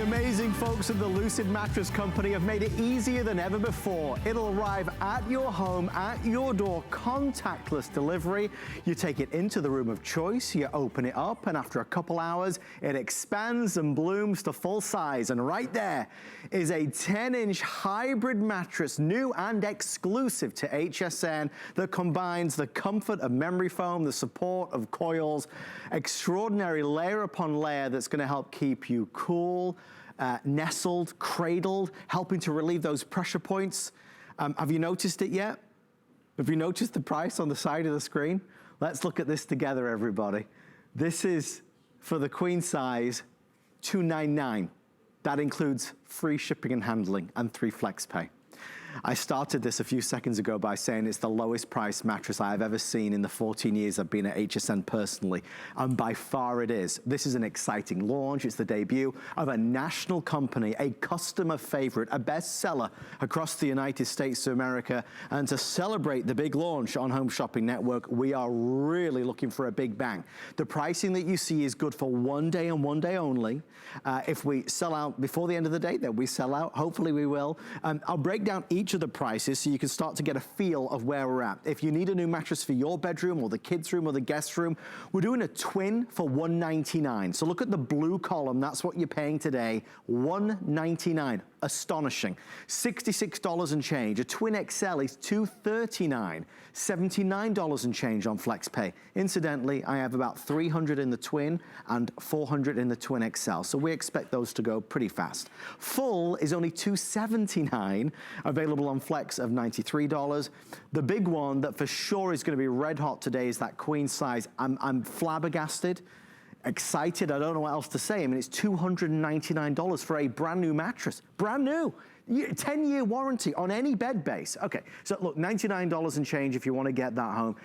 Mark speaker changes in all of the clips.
Speaker 1: amazing folks at the LUCID Mattress Company have made it easier than ever before. It'll arrive at your home, at your door, contactless delivery. You take it into the room of choice, you open it up, and after a couple hours, it expands and blooms to full size. And right there is a 10-inch hybrid mattress, new and exclusive to HSN, that combines the comfort of memory foam, the support of coils, extraordinary layer upon layer that's gonna help keep you cool, nestled, cradled, helping to relieve those pressure points. Have you noticed it yet? Have you noticed the price on the side of the screen? Let's look at this together, everybody. This is, for the queen size, $299. That includes free shipping and handling and 3 flex pay. I started this a few seconds ago by saying it's the lowest priced mattress I have ever seen in the 14 years I've been at HSN personally, and by far it is. This is an exciting launch. It's the debut of a national company, a customer favorite, a bestseller across the United States of America, and to celebrate the big launch on Home Shopping Network, we are really looking for a big bang. The pricing that you see is good for one day and one day only. If we sell out before the end of the day, then we sell out. Hopefully we will. I'll break down each of the prices so you can start to get a feel of where we're at. If you need a new mattress for your bedroom or the kids' room or the guest room, we're doing a twin for $199. So look at the blue column, that's what you're paying today, $199. Astonishing. $66 and change. A twin XL is $239. $79 and change on FlexPay. Incidentally, I have about 300 in the twin and 400 in the twin XL, so we expect those to go pretty fast. Full is only $279, available on Flex of $93. The big one that for sure is going to be red hot today is that queen size. I'm flabbergasted, excited, I don't know what else to say. I mean, it's $299 for a brand new mattress. Brand new. 10-year warranty on any bed base. Okay, so look, $99 and change if you want to get that home.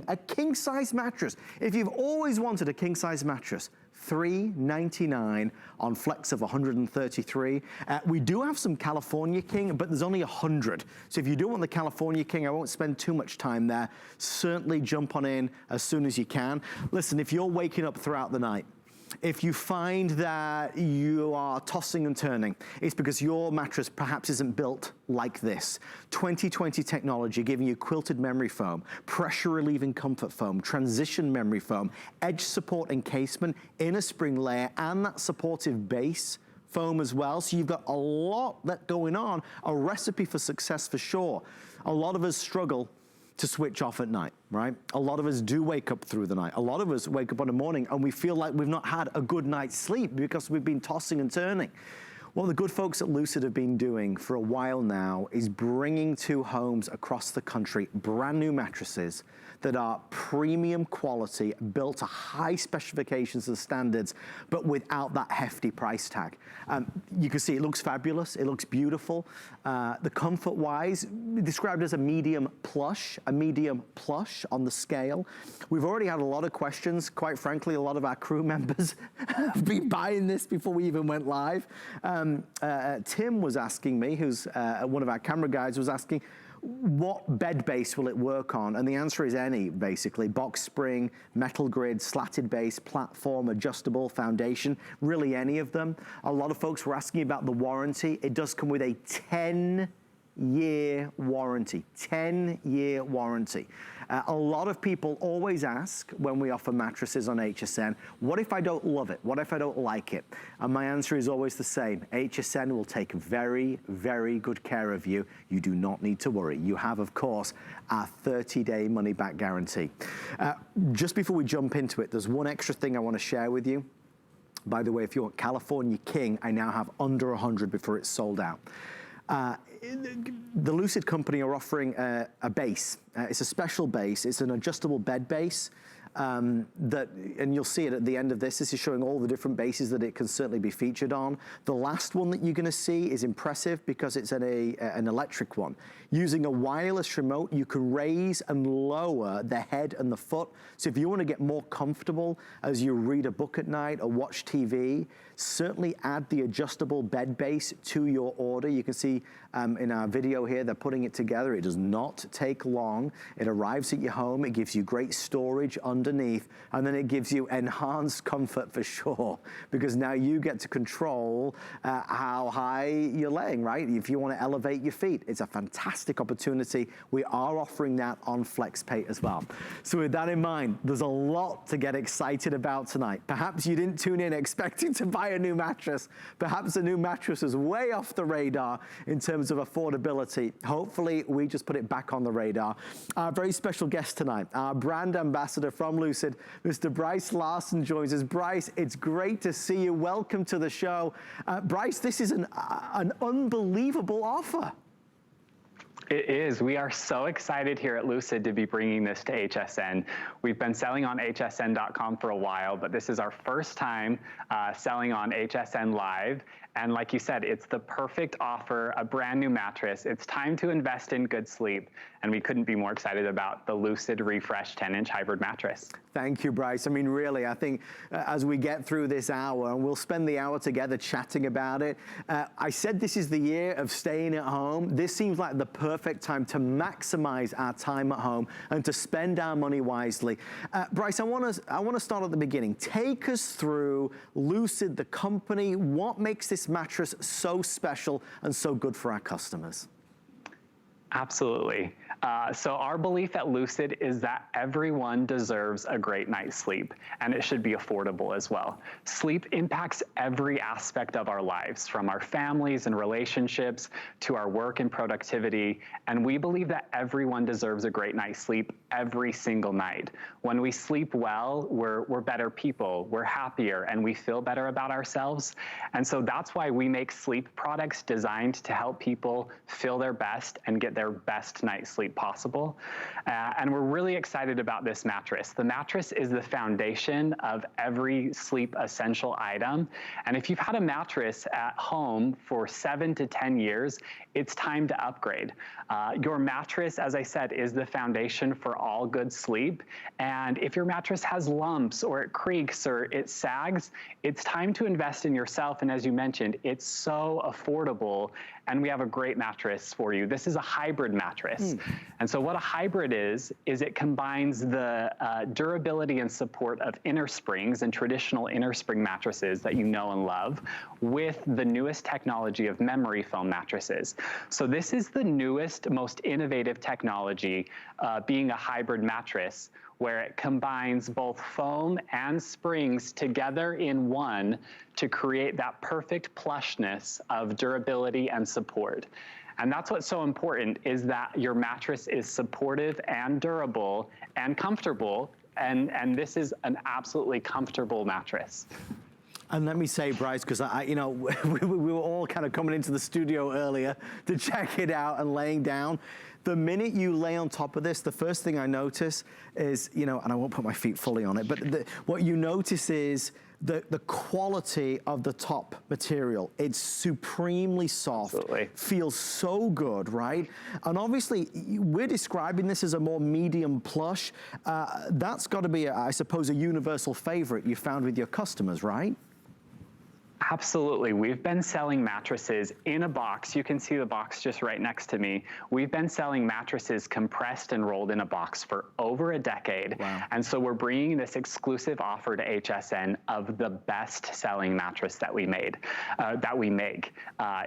Speaker 1: A king size mattress. If you've always wanted a king size mattress, $399 on Flex of 133. We do have some California King, but there's only 100. So if you do want the California King, I won't spend too much time there. Certainly jump on in as soon as you can. Listen, if you're waking up throughout the night, if you find that you are tossing and turning, it's because your mattress perhaps isn't built like this. 2020 technology giving you quilted memory foam, pressure relieving comfort foam, transition memory foam, edge support encasement, inner spring layer, and that supportive base foam as well. So you've got a lot that going on, a recipe for success for sure. A lot of us struggle to switch off at night, right? A lot of us do wake up through the night. A lot of us wake up in the morning and we feel like we've not had a good night's sleep because we've been tossing and turning. What the good folks at LUCID have been doing for a while now is bringing to homes across the country brand new mattresses that are premium quality, built to high specifications and standards, but without that hefty price tag. You can see it looks fabulous, it looks beautiful. The comfort-wise, described as a medium plush on the scale. We've already had a lot of questions. Quite frankly, a lot of our crew members have been buying this before we even went live. Tim was asking me, who's one of our camera guys, was asking, what bed base will it work on? And the answer is any, basically. Box spring, metal grid, slatted base, platform, adjustable, foundation, really any of them. A lot of folks were asking about the warranty. It does come with a 10-year warranty, 10-year warranty. A lot of people always ask when we offer mattresses on HSN, what if I don't love it? What if I don't like it? And my answer is always the same. HSN will take very, very good care of you. You do not need to worry. You have, of course, our 30-day money-back guarantee. Just before we jump into it, there's one extra thing I want to share with you. By the way, if you want California King, I now have under 100 before it's sold out. The LUCID company are offering a base. It's a special base. It's an adjustable bed base. And you'll see it at the end of this. This is showing all the different bases that it can certainly be featured on. The last one that you're gonna see is impressive because it's an electric one. Using a wireless remote, you can raise and lower the head and the foot. So if you wanna get more comfortable as you read a book at night or watch TV, certainly add the adjustable bed base to your order. You can see in our video here, they're putting it together. It does not take long. It arrives at your home. It gives you great storage under underneath, and then it gives you enhanced comfort for sure, because now you get to control how high you're laying, right? If you want to elevate your feet, it's a fantastic opportunity. We are offering that on FlexPay as well. So with that in mind, there's a lot to get excited about tonight. Perhaps you didn't tune in expecting to buy a new mattress. Perhaps a new mattress is way off the radar in terms of affordability. Hopefully, we just put it back on the radar. Our very special guest tonight, our brand ambassador from Lucid, Mr. Bryce Larson joins us. Bryce, it's great to see you. Welcome to the show. Bryce, this is an unbelievable offer.
Speaker 2: It is. We are so excited here at Lucid to be bringing this to HSN. We've been selling on hsn.com for a while, but this is our first time selling on HSN Live. And like you said, it's the perfect offer, a brand new mattress. It's time to invest in good sleep. And we couldn't be more excited about the Lucid Refresh 10-inch hybrid mattress.
Speaker 1: Thank you, Bryce. I mean, really, I think as we get through this hour, and we'll spend the hour together chatting about it, I said this is the year of staying at home. This seems like the perfect time to maximize our time at home and to spend our money wisely. Bryce, I want to start at the beginning. Take us through Lucid, the company. What makes this mattress so special and so good for our customers?
Speaker 2: Absolutely. So our belief at Lucid is that everyone deserves a great night's sleep, and it should be affordable as well. Sleep impacts every aspect of our lives, from our families and relationships to our work and productivity, and we believe that everyone deserves a great night's sleep every single night. When we sleep well, we're better people, we're happier, and we feel better about ourselves. And so that's why we make sleep products designed to help people feel their best and get their best night's sleep possible. And we're really excited about this mattress. The mattress is the foundation of every sleep essential item. And if you've had a mattress at home for 7 to 10 years, it's time to upgrade. Your mattress, as I said, is the foundation for all good sleep. And if your mattress has lumps or it creaks or it sags, it's time to invest in yourself. And as you mentioned, it's so affordable, and we have a great mattress for you. This is a hybrid mattress. And so what a hybrid is it combines the durability and support of inner springs and traditional inner spring mattresses that you know and love with the newest technology of memory foam mattresses. So this is the newest, most innovative technology, being a hybrid mattress, where it combines both foam and springs together in one to create that perfect plushness of durability and support. And that's what's so important, is that your mattress is supportive and durable and comfortable, and this is an absolutely comfortable mattress.
Speaker 1: And let me say, Bryce, because we were all kind of coming into the studio earlier to check it out and laying down. The minute you lay on top of this, the first thing I notice is, and I won't put my feet fully on it, but what you notice is the quality of the top material. It's supremely soft.
Speaker 2: Absolutely.
Speaker 1: Feels so good, right? And obviously, we're describing this as a more medium plush. That's got to be, I suppose, a universal favorite you found with your customers, right?
Speaker 2: Absolutely. We've been selling mattresses in a box. You can see the box just right next to me. We've been selling mattresses compressed and rolled in a box for over a decade.
Speaker 1: Wow.
Speaker 2: And so we're bringing this exclusive offer to HSN of the best-selling mattress that we make.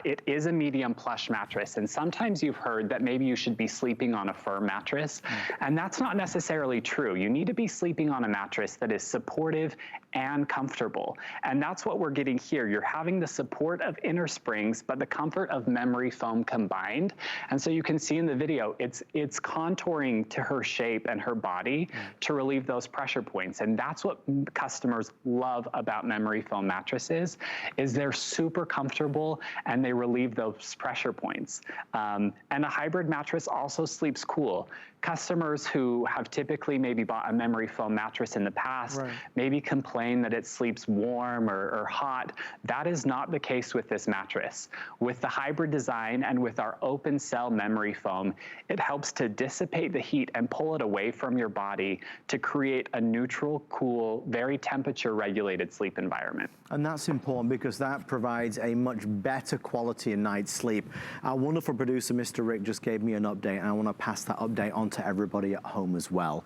Speaker 2: It is a medium plush mattress, and sometimes you've heard that maybe you should be sleeping on a firm mattress, and that's not necessarily true. You need to be sleeping on a mattress that is supportive and comfortable, and that's what we're getting here. You're having the support of inner springs, but the comfort of memory foam combined. And so you can see in the video, it's contouring to her shape and her body to relieve those pressure points. And that's what customers love about memory foam mattresses, is they're super comfortable and they relieve those pressure points. And a hybrid mattress also sleeps cool. Customers who have typically maybe bought a memory foam mattress in the past maybe complain that it sleeps warm or hot. That is not the case with this mattress. With the hybrid design and with our open cell memory foam, it helps to dissipate the heat and pull it away from your body to create a neutral, cool, very temperature regulated sleep environment.
Speaker 1: And that's important because that provides a much better quality of night's sleep. Our wonderful producer, Mr. Rick, just gave me an update, and I want to pass that update on to everybody at home as well.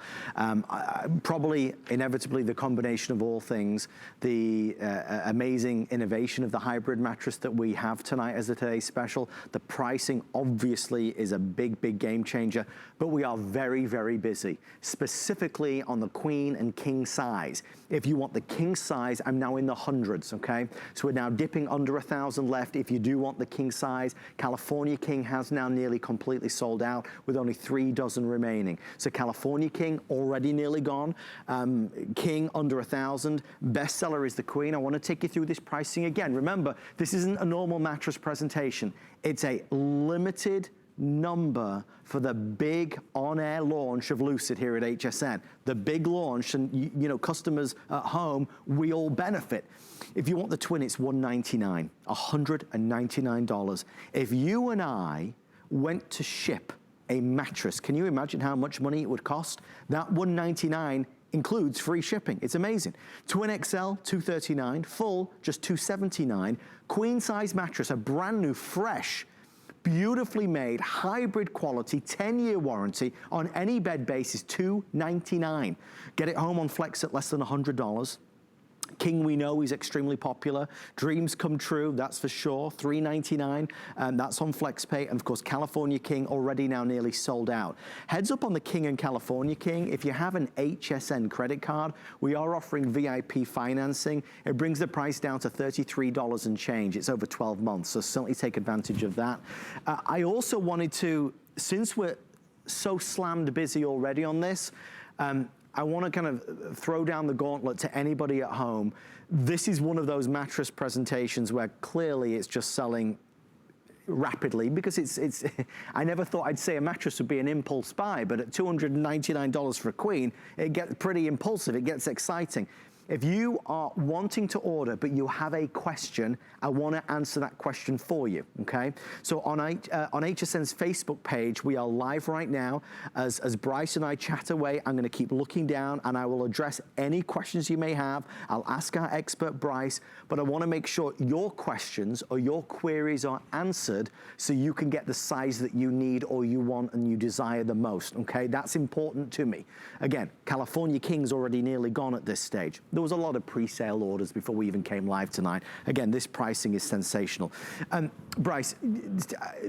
Speaker 1: Probably, inevitably, the combination of all things, the amazing innovation of the hybrid mattress that we have tonight as a today's special. The pricing obviously is a big, big game changer, but we are very, very busy, specifically on the queen and king size. If you want the king size, I'm now in the hundreds, okay? So we're now dipping under 1,000 left. If you do want the king size, California King has now nearly completely sold out with only 3 dozen remaining. So California King already nearly gone. King under 1,000. Bestseller is the queen. I want to take you through this pricing again. Remember, this isn't a normal mattress presentation. It's a limited number for the big on-air launch of Lucid here at HSN. The big launch, and you know, customers at home, we all benefit. If you want the twin, it's $199, $199. If you and I went to ship a mattress, can you imagine how much money it would cost? That $199 includes free shipping. It's amazing. Twin XL, $239. Full, just $279. Queen size mattress, a brand new, fresh, beautifully made, hybrid quality, 10-year warranty on any bed base is $299. Get it home on Flex at less than $100. King, we know, is extremely popular. Dreams come true, that's for sure. $399, that's on FlexPay. And of course, California King already now nearly sold out. Heads up on the King and California King. If you have an HSN credit card, we are offering VIP financing. It brings the price down to $33 and change. It's over 12 months, so certainly take advantage of that. I also wanted to, since we're so slammed busy already on this, I want to kind of throw down the gauntlet to anybody at home. This is one of those mattress presentations where clearly it's just selling rapidly because it's I never thought I'd say a mattress would be an impulse buy, but at $299 for a queen, it gets pretty impulsive, it gets exciting. If you are wanting to order, but you have a question, I want to answer that question for you, okay? So on HSN's Facebook page, we are live right now. As Bryce and I chat away, I'm going to keep looking down and I will address any questions you may have. I'll ask our expert Bryce, but I want to make sure your questions or your queries are answered so you can get the size that you need or you want and you desire the most, okay? That's important to me. Again, California King's already nearly gone at this stage. There was a lot of pre-sale orders before we even came live tonight. Again, this pricing is sensational. Bryce,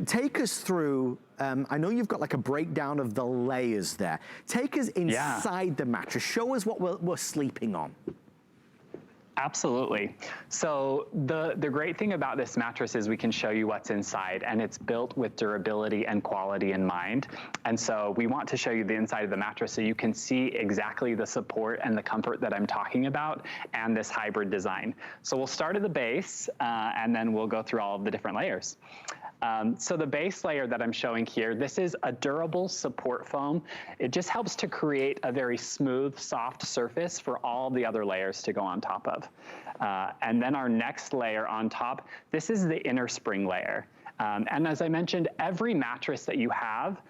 Speaker 1: take us through, I know you've got like a breakdown of the layers there. Take us inside the mattress. Show us what we're sleeping on.
Speaker 2: Absolutely. So the great thing about this mattress is we can show you what's inside, and it's built with durability and quality in mind. And so we want to show you the inside of the mattress so you can see exactly the support and the comfort that I'm talking about and this hybrid design. So we'll start at the base and then we'll go through all of the different layers. So the base layer that I'm showing here, this is a durable support foam. It just helps to create a very smooth, soft surface for all the other layers to go on top of. And then our next layer on top, this is the inner spring layer. And as I mentioned, every mattress that you have,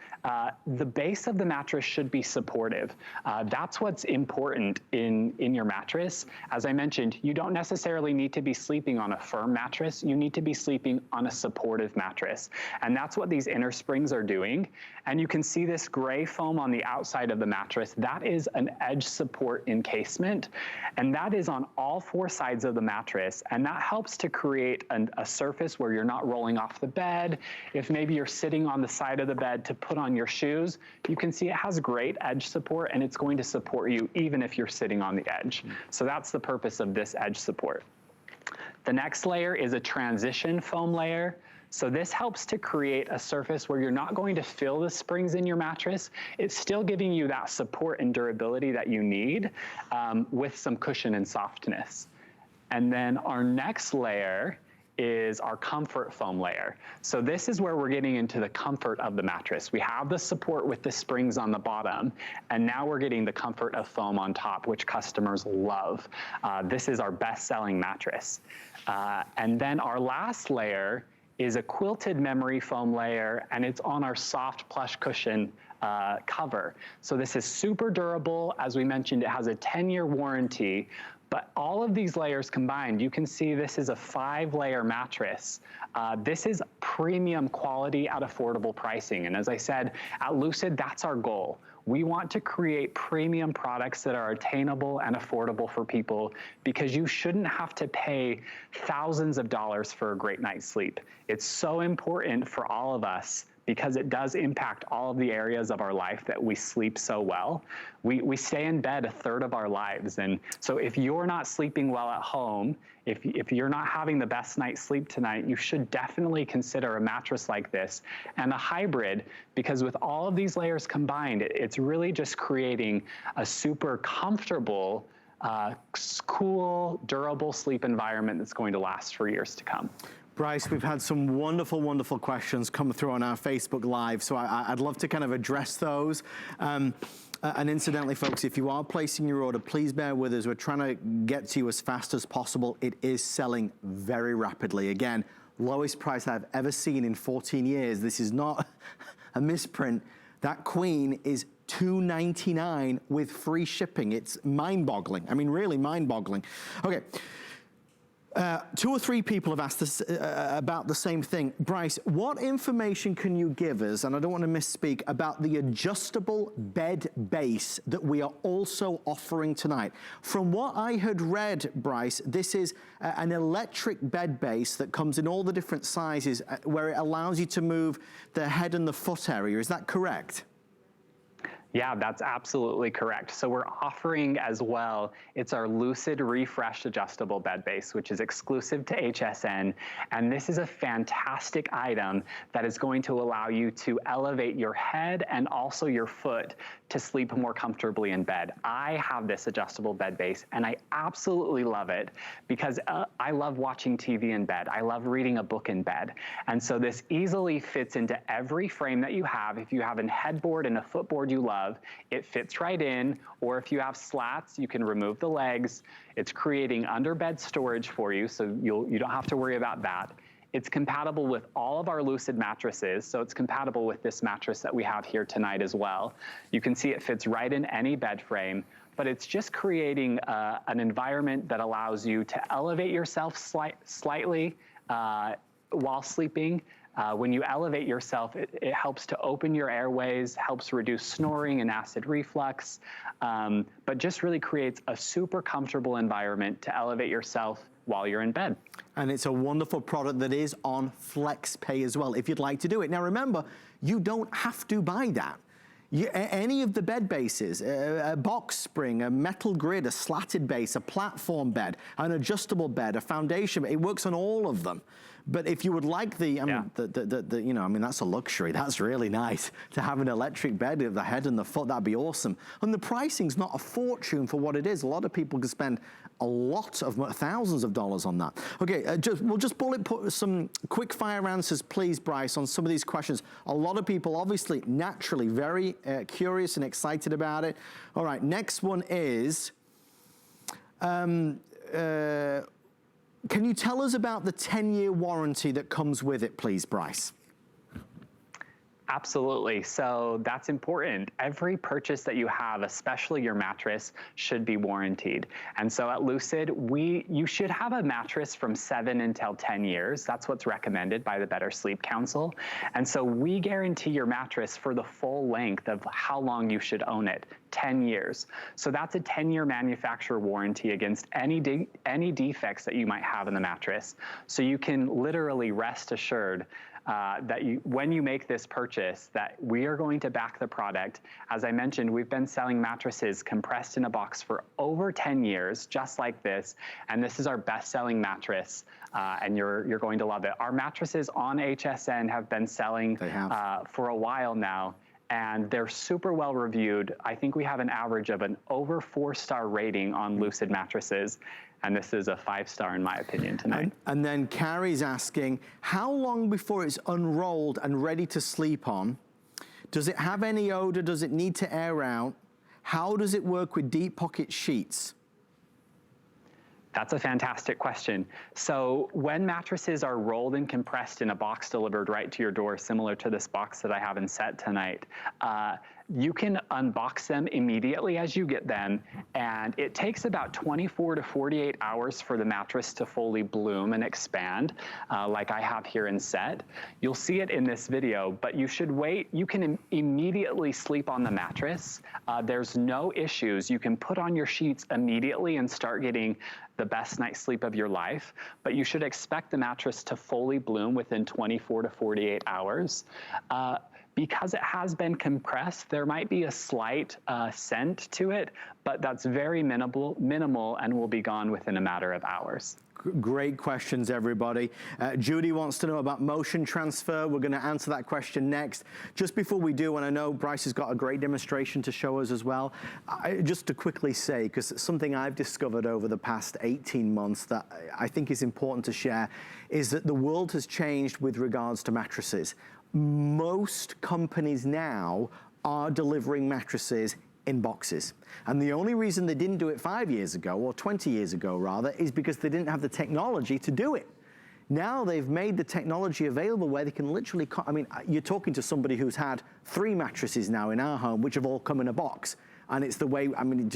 Speaker 2: the base of the mattress should be supportive. That's what's important in your mattress. As I mentioned, you don't necessarily need to be sleeping on a firm mattress. You need to be sleeping on a supportive mattress. And that's what these inner springs are doing. And you can see this gray foam on the outside of the mattress. That is an edge support encasement. And that is on all 4 sides of the mattress. And that helps to create a surface where you're not rolling off the bed. If maybe you're sitting on the side of the bed to put on your shoes, you can see it has great edge support and it's going to support you even if you're sitting on the edge. So that's the purpose of this edge support. The next layer is a transition foam layer. So this helps to create a surface where you're not going to feel the springs in your mattress. It's still giving you that support and durability that you need with some cushion and softness. And then our next layer is our comfort foam layer. So this is where we're getting into the comfort of the mattress. We have the support with the springs on the bottom, and now we're getting the comfort of foam on top, which customers love. This is our best-selling mattress. And then our last layer is a quilted memory foam layer, and it's on our soft plush cushion cover. So this is super durable. As we mentioned, it has a 10-year warranty, But all of these layers combined, you can see this is a 5-layer mattress. This is premium quality at affordable pricing. And as I said, at Lucid, that's our goal. We want to create premium products that are attainable and affordable for people, because you shouldn't have to pay thousands of dollars for a great night's sleep. It's so important for all of us, because it does impact all of the areas of our life that we sleep so well. We stay in bed a third of our lives. And so if you're not sleeping well at home, if you're not having the best night's sleep tonight, you should definitely consider a mattress like this and a hybrid, because with all of these layers combined, it's really just creating a super comfortable, cool, durable sleep environment that's going to last for years to come.
Speaker 1: Bryce, we've had some wonderful, wonderful questions come through on our Facebook Live, so I'd love to kind of address those. And incidentally, folks, if you are placing your order, please bear with us. We're trying to get to you as fast as possible. It is selling very rapidly. Again, lowest price I've ever seen in 14 years. This is not a misprint. That queen is $299 with free shipping. It's mind-boggling. I mean, really mind-boggling. Okay. 2 or 3 people have asked us about the same thing. Bryce, what information can you give us, and I don't want to misspeak, about the adjustable bed base that we are also offering tonight? From what I had read, Bryce, this is an electric bed base that comes in all the different sizes, where it allows you to move the head and the foot area. Is that correct?
Speaker 2: Yeah, that's absolutely correct. So we're offering as well, it's our Lucid Refresh Adjustable Bed Base, which is exclusive to HSN. And this is a fantastic item that is going to allow you to elevate your head and also your foot to sleep more comfortably in bed. I have this adjustable bed base and I absolutely love it, because I love watching TV in bed. I love reading a book in bed. And so this easily fits into every frame that you have. If you have a headboard and a footboard you love, it fits right in. Or if you have slats, you can remove the legs. It's creating underbed storage for you, so you don't have to worry about that. It's compatible with all of our Lucid mattresses, so it's compatible with this mattress that we have here tonight as well. You can see it fits right in any bed frame, but it's just creating an environment that allows you to elevate yourself slightly while sleeping. When you elevate yourself, it helps to open your airways, helps reduce snoring and acid reflux, but just really creates a super comfortable environment to elevate yourself while you're in bed.
Speaker 1: And it's a wonderful product that is on FlexPay as well, if you'd like to do it. Now remember, you don't have to buy that. Any of the bed bases, a box spring, a metal grid, a slatted base, a platform bed, an adjustable bed, a foundation, it works on all of them. But if you would like the, you know, I mean, that's a luxury. That's really nice to have an electric bed with the head and the foot. That'd be awesome. And the pricing's not a fortune for what it is. A lot of people can spend a lot of thousands of dollars on that. Okay, we'll just put some quick fire answers, please, Bryce, on some of these questions. A lot of people, obviously, naturally, very curious and excited about it. All right, next one is, can you tell us about the 10-year warranty that comes with it, please, Bryce?
Speaker 2: Absolutely. So that's important. Every purchase that you have, especially your mattress, should be warranted. And so at Lucid, you should have a mattress from 7 until 10 years. That's what's recommended by the Better Sleep Council. And so we guarantee your mattress for the full length of how long you should own it, 10 years. So that's a 10-year manufacturer warranty against any defects that you might have in the mattress. So you can literally rest assured that when you make this purchase, that we are going to back the product. As I mentioned, we've been selling mattresses compressed in a box for over 10 years, just like this. And this is our best-selling mattress, and you're going to love it. Our mattresses on HSN have been selling for a while now, and they're super well reviewed. I think we have an average of an over 4-star rating on Lucid mattresses. And this is a 5-star in my opinion tonight.
Speaker 1: And then Carrie's asking, how long before it's unrolled and ready to sleep on? Does it have any odor? Does it need to air out? How does it work with deep pocket sheets?
Speaker 2: That's a fantastic question. So when mattresses are rolled and compressed in a box delivered right to your door, similar to this box that I have in set tonight, You can unbox them immediately as you get them, and it takes about 24 to 48 hours for the mattress to fully bloom and expand, like I have here in set. You'll see it in this video, but you should wait. You can immediately sleep on the mattress. There's no issues. You can put on your sheets immediately and start getting the best night's sleep of your life, but you should expect the mattress to fully bloom within 24 to 48 hours. Because it has been compressed, there might be a slight scent to it, but that's very minimal and will be gone within a matter of hours.
Speaker 1: Great questions, everybody. Judy wants to know about motion transfer. We're going to answer that question next. Just before we do, and I know Bryce has got a great demonstration to show us as well, just to quickly say, because something I've discovered over the past 18 months that I think is important to share, is that the world has changed with regards to mattresses. Most companies now are delivering mattresses in boxes. And the only reason they didn't do it 5 years ago, or 20 years ago rather, is because they didn't have the technology to do it. Now they've made the technology available where they can literally, I mean, you're talking to somebody who's had 3 mattresses now in our home, which have all come in a box. And it's the way, I mean,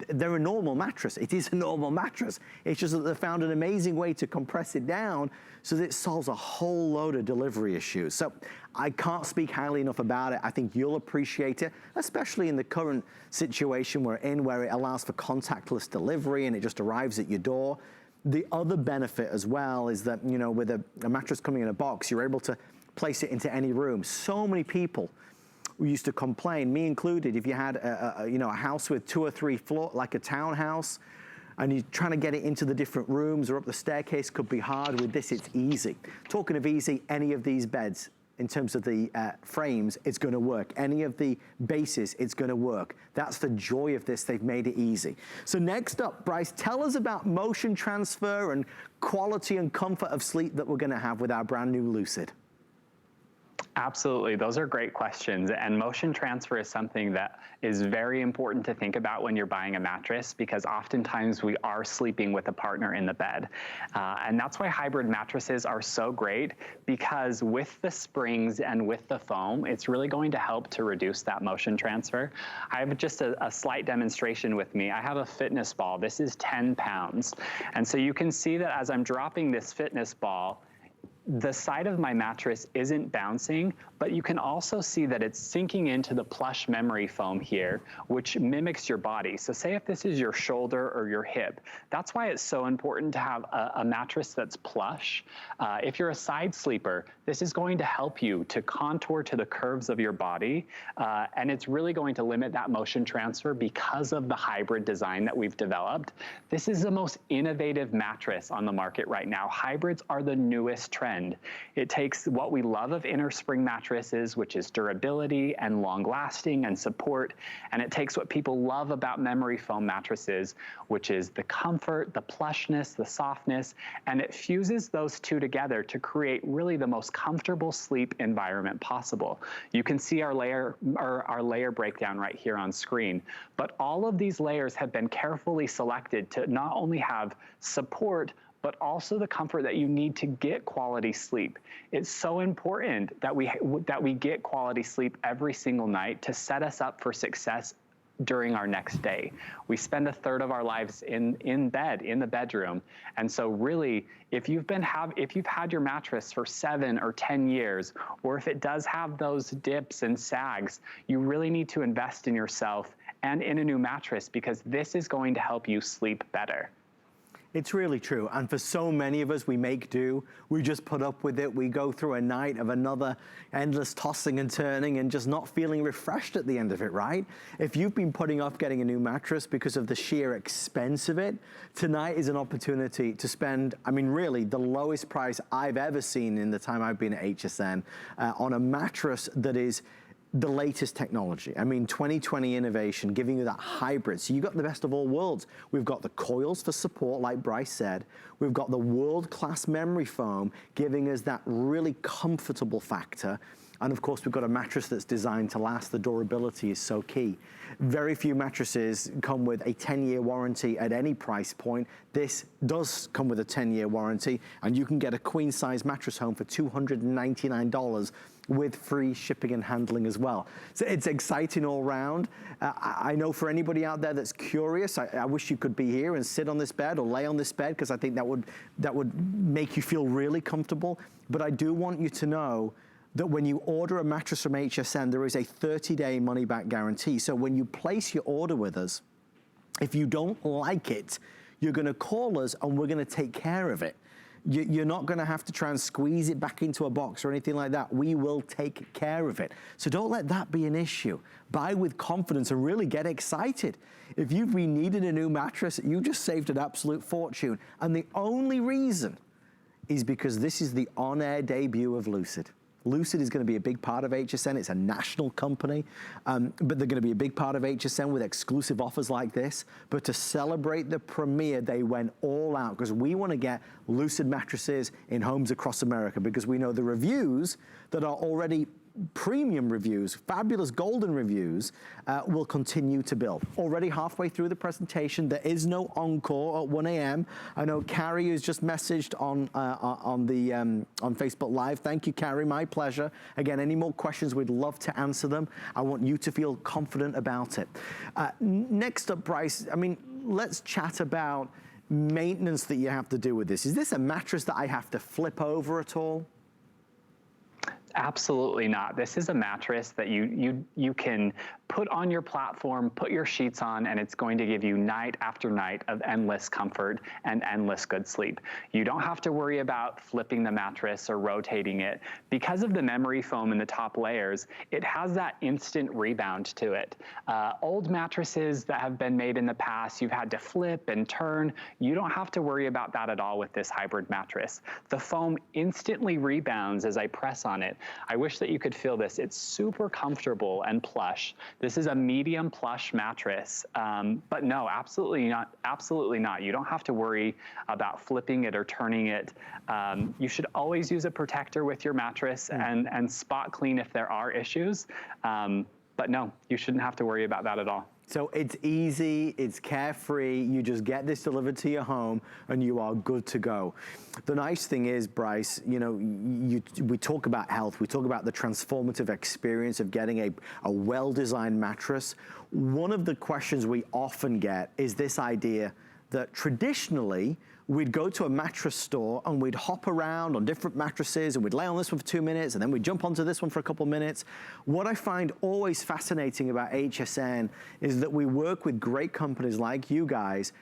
Speaker 1: they're a normal mattress. It is a normal mattress. It's just that they found an amazing way to compress it down so that it solves a whole load of delivery issues. So I can't speak highly enough about it. I think you'll appreciate it, especially in the current situation we're in, where it allows for contactless delivery and it just arrives at your door. The other benefit as well is that, you know, with a mattress coming in a box, you're able to place it into any room. So many people we used to complain, me included, if you had a house with 2 or 3 floors, like a townhouse, and you're trying to get it into the different rooms or up the staircase could be hard. With this, it's easy. Talking of easy, any of these beds, in terms of the frames, it's gonna work. Any of the bases, it's gonna work. That's the joy of this, they've made it easy. So next up, Bryce, tell us about motion transfer and quality and comfort of sleep that we're gonna have with our brand new Lucid.
Speaker 2: Absolutely, those are great questions. And motion transfer is something that is very important to think about when you're buying a mattress, because oftentimes we are sleeping with a partner in the bed. And that's why hybrid mattresses are so great, because with the springs and with the foam, it's really going to help to reduce that motion transfer. I have just a slight demonstration with me. I have a fitness ball. This is 10 pounds. And so you can see that as I'm dropping this fitness ball, the side of my mattress isn't bouncing, but you can also see that it's sinking into the plush memory foam here, which mimics your body. So say if this is your shoulder or your hip, that's why it's so important to have a mattress that's plush. If you're a side sleeper, this is going to help you to contour to the curves of your body, and it's really going to limit that motion transfer because of the hybrid design that we've developed. This is the most innovative mattress on the market right now. Hybrids are the newest trend. It takes what we love of inner spring mattresses, which is durability and long lasting and support, and it takes what people love about memory foam mattresses, which is the comfort, the plushness, the softness, and it fuses those two together to create really the most comfortable sleep environment possible. You can see our layer breakdown right here on screen, but all of these layers have been carefully selected to not only have support, but also the comfort that you need to get quality sleep. It's so important that we get quality sleep every single night to set us up for success during our next day. We spend a third of our lives in bed, in the bedroom. And so really, if you've had your mattress for 7 or 10 years, or if it does have those dips and sags, you really need to invest in yourself and in a new mattress, because this is going to help you sleep better.
Speaker 1: It's really true, and for so many of us, we make do. We just put up with it. We go through a night of another endless tossing and turning and just not feeling refreshed at the end of it, right? If you've been putting off getting a new mattress because of the sheer expense of it, tonight is an opportunity to spend, I mean, really the lowest price I've ever seen in the time I've been at HSN on a mattress that is the latest technology. I mean, 2020 innovation, giving you that hybrid. So you got the best of all worlds. We've got the coils for support, like Bryce said. We've got the world-class memory foam, giving us that really comfortable factor. And of course, we've got a mattress that's designed to last. The durability is so key. Very few mattresses come with a 10-year warranty at any price point. This does come with a 10-year warranty, and you can get a queen size mattress home for $299 with free shipping and handling as well. So it's exciting all round. I know for anybody out there that's curious, I wish you could be here and sit on this bed or lay on this bed, because I think that would make you feel really comfortable. But I do want you to know that when you order a mattress from HSN, there is a 30-day money-back guarantee. So when you place your order with us, if you don't like it, you're gonna call us and we're gonna take care of it. You're not gonna have to try and squeeze it back into a box or anything like that. We will take care of it. So don't let that be an issue. Buy with confidence and really get excited. If you've been needing a new mattress, you just saved an absolute fortune. And the only reason is because this is the on-air debut of Lucid. Lucid is going to be a big part of HSN. It's a national company, but they're going to be a big part of HSN with exclusive offers like this. But to celebrate the premiere, they went all out, because we want to get Lucid mattresses in homes across America, because we know the reviews that are already premium reviews, fabulous golden reviews, will continue to build. Already halfway through the presentation, there is no encore at 1 a.m. I know Carrie has just messaged on Facebook Live. Thank you, Carrie, my pleasure. Again, any more questions, we'd love to answer them. I want you to feel confident about it. Next up, Bryce, I mean, let's chat about maintenance that you have to do with this. Is this a mattress that I have to flip over at all?
Speaker 2: Absolutely not. This is a mattress that you can put on your platform, put your sheets on, and it's going to give you night after night of endless comfort and endless good sleep. You don't have to worry about flipping the mattress or rotating it. Because of the memory foam in the top layers, it has that instant rebound to it. Old mattresses that have been made in the past, you've had to flip and turn. You don't have to worry about that at all with this hybrid mattress. The foam instantly rebounds as I press on it. I wish that you could feel this. It's super comfortable and plush. This is a medium plush mattress, but no, absolutely not. Absolutely not. You don't have to worry about flipping it or turning it. You should always use a protector with your mattress and spot clean if there are issues. But no, you shouldn't have to worry about that at all.
Speaker 1: So it's easy, it's carefree, you just get this delivered to your home and you are good to go. The nice thing is, Bryce, you know, we talk about health, we talk about the transformative experience of getting a well-designed mattress. One of the questions we often get is this idea that traditionally, we'd go to a mattress store and we'd hop around on different mattresses and we'd lay on this one for 2 minutes and then we'd jump onto this one for a couple minutes. What I find always fascinating about HSN is that we work with great companies like you guys.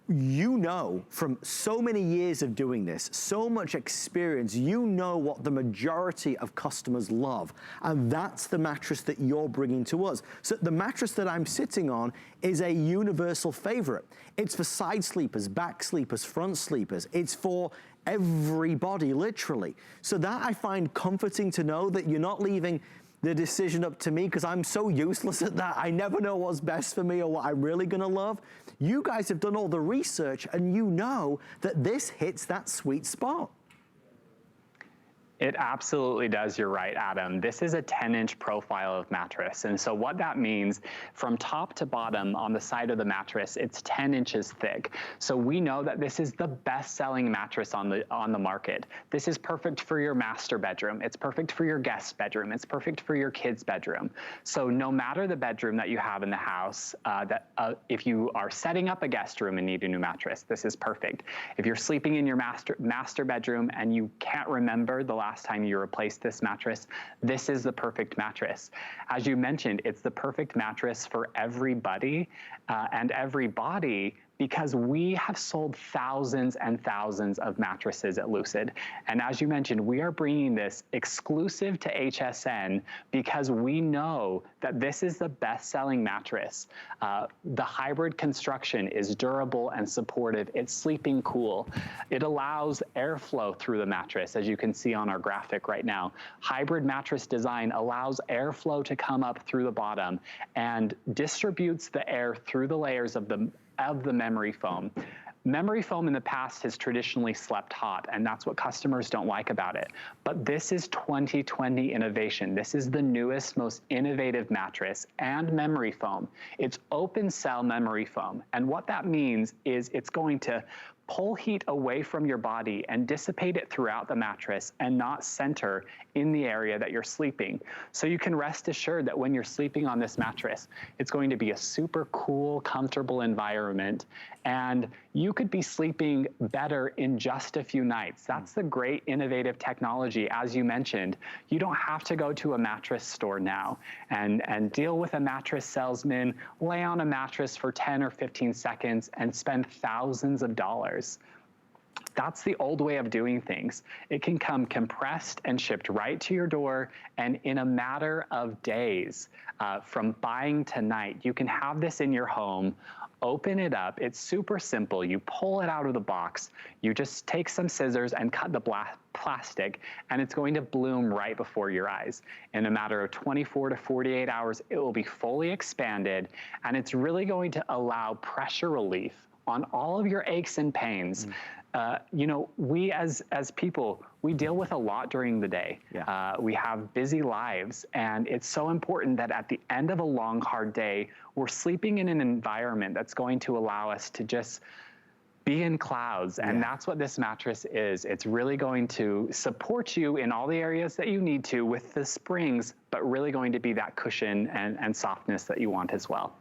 Speaker 1: You know, from so many years of doing this, so much experience, you know what the majority of customers love. And that's the mattress that you're bringing to us. So the mattress that I'm sitting on is a universal favorite. It's for side sleepers, back sleepers, front sleepers. It's for everybody, literally. So that I find comforting to know that you're not leaving the decision up to me, because I'm so useless at that. I never know what's best for me or what I'm really gonna love. You guys have done all the research and you know that this hits that sweet spot.
Speaker 2: It absolutely does. You're right, Adam. This is a 10-inch profile of mattress. And so what that means, from top to bottom on the side of the mattress, it's 10 inches thick. So we know that this is the best-selling mattress on the market. This is perfect for your master bedroom. It's perfect for your guest bedroom. It's perfect for your kids' bedroom. So no matter the bedroom that you have in the house, if you are setting up a guest room and need a new mattress, this is perfect. If you're sleeping in your master bedroom and you can't remember the last time you replaced this mattress, this is the perfect mattress. As you mentioned, it's the perfect mattress for everybody and every body, because we have sold thousands and thousands of mattresses at Lucid. And as you mentioned, we are bringing this exclusive to HSN because we know that this is the best-selling mattress. The hybrid construction is durable and supportive. It's sleeping cool. It allows airflow through the mattress, as you can see on our graphic right now. Hybrid mattress design allows airflow to come up through the bottom and distributes the air through the layers of the memory foam. Memory foam in the past has traditionally slept hot, and that's what customers don't like about it. But this is 2020 innovation. This is the newest, most innovative mattress and memory foam. It's open cell memory foam. And what that means is it's going to pull heat away from your body and dissipate it throughout the mattress and not center in the area that you're sleeping. So you can rest assured that when you're sleeping on this mattress, it's going to be a super cool, comfortable environment, and you could be sleeping better in just a few nights. That's the great innovative technology. As you mentioned, you don't have to go to a mattress store now and deal with a mattress salesman, lay on a mattress for 10 or 15 seconds and spend thousands of dollars. That's the old way of doing things. It can come compressed and shipped right to your door, and in a matter of days, from buying to night, you can have this in your home, open it up. It's super simple. You pull it out of the box, you just take some scissors and cut the plastic, and it's going to bloom right before your eyes. In a matter of 24 to 48 hours, it will be fully expanded, and it's really going to allow pressure relief on all of your aches and pains. You know, we as people, we deal with a lot during the day. Yeah. We have busy lives, and it's so important that at the end of a long, hard day, we're sleeping in an environment that's going to allow us to just be in clouds, and that's what this mattress is. It's really going to support you in all the areas that you need to with the springs, but really going to be that cushion and softness that you want as well.